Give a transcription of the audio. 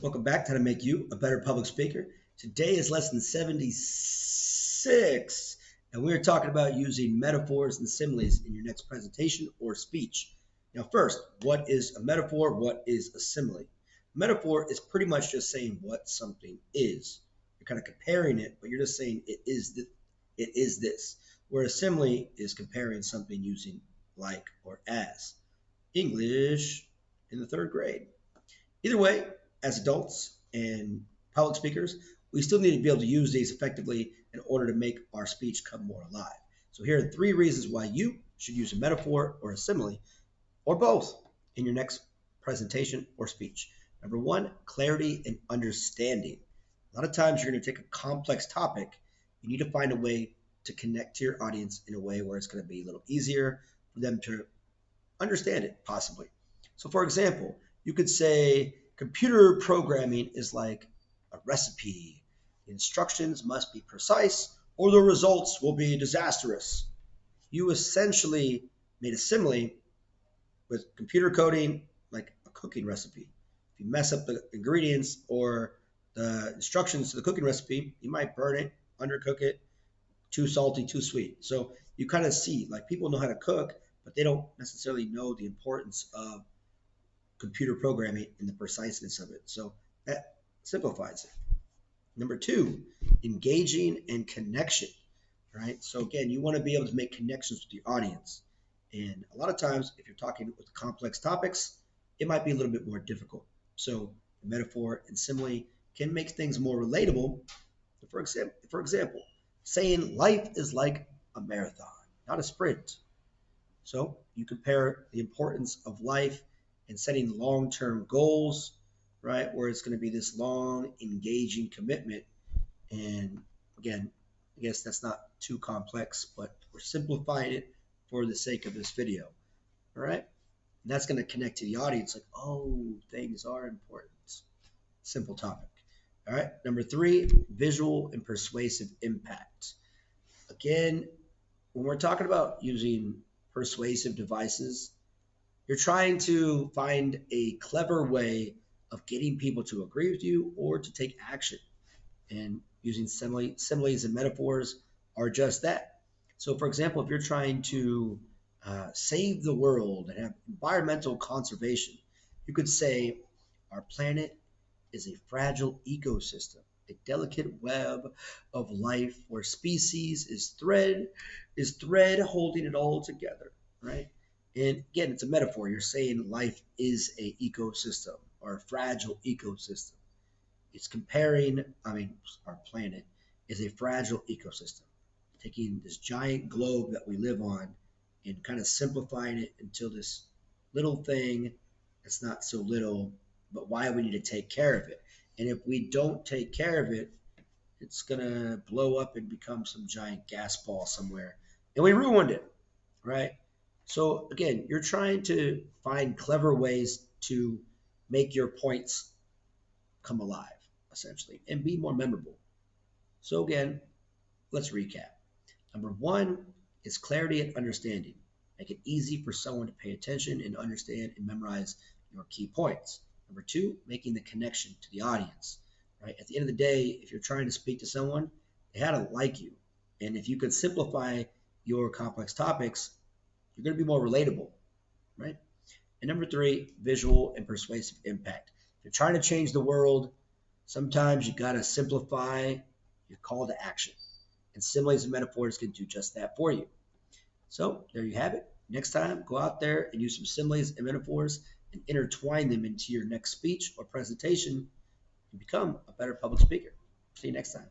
Welcome back to How to Make You a Better Public Speaker. Today is lesson 76, and we're talking about using metaphors and similes in your next presentation or speech. Now, first, what is a metaphor? What is a simile? A metaphor is pretty much just saying what something is. You're kind of comparing it, but you're just saying it is this. Where a simile is comparing something using like or as. English in the third grade. Either way, as adults and public speakers, we still need to be able to use these effectively in order to make our speech come more alive. So here are 3 reasons why you should use a metaphor or a simile or both in your next presentation or speech. Number one, clarity and understanding. A lot of times you're going to take a complex topic. You need to find a way to connect to your audience in a way where it's going to be a little easier for them to understand it, possibly. So, for example, you could say computer programming is like a recipe. The instructions must be precise or the results will be disastrous. You essentially made a simile with computer coding like a cooking recipe. If you mess up the ingredients or the instructions to the cooking recipe, you might burn it, undercook it, too salty, too sweet. So you kind of see like people know how to cook, but they don't necessarily know the importance of computer programming and the preciseness of it. So that simplifies it. Number two, engaging and connection, right? So again, you want to be able to make connections with your audience. And a lot of times, if you're talking with complex topics, it might be a little bit more difficult. So the metaphor and simile can make things more relatable. For example, saying life is like a marathon, not a sprint. So you compare the importance of life and setting long-term goals, right? Where it's going to be this long, engaging commitment. And again, I guess that's not too complex, but we're simplifying it for the sake of this video. All right. And that's going to connect to the audience like, oh, things are important. Simple topic. All right. Number three, visual and persuasive impact. Again, when we're talking about using persuasive devices, you're trying to find a clever way of getting people to agree with you or to take action. And using similes and metaphors are just that. So, for example, if you're trying to save the world and have environmental conservation, you could say, our planet is a fragile ecosystem, a delicate web of life where species is thread holding it all together, right? And again, it's a metaphor. You're saying life is a ecosystem or a fragile ecosystem. It's comparing, our planet is a fragile ecosystem, taking this giant globe that we live on and kind of simplifying it until this little thing that's not so little, but why we need to take care of it. And if we don't take care of it, it's going to blow up and become some giant gas ball somewhere. And we ruined it, right? So again, you're trying to find clever ways to make your points come alive, essentially, and be more memorable. So again, let's recap. Number one is clarity and understanding. Make it easy for someone to pay attention and understand and memorize your key points. Number two, making the connection to the audience. Right? At the end of the day, if you're trying to speak to someone, they had to like you. And if you could simplify your complex topics, you're going to be more relatable, right? And number three, visual and persuasive impact. If you're trying to change the world, sometimes you got to simplify your call to action. And similes and metaphors can do just that for you. So there you have it. Next time, go out there and use some similes and metaphors and intertwine them into your next speech or presentation and become a better public speaker. See you next time.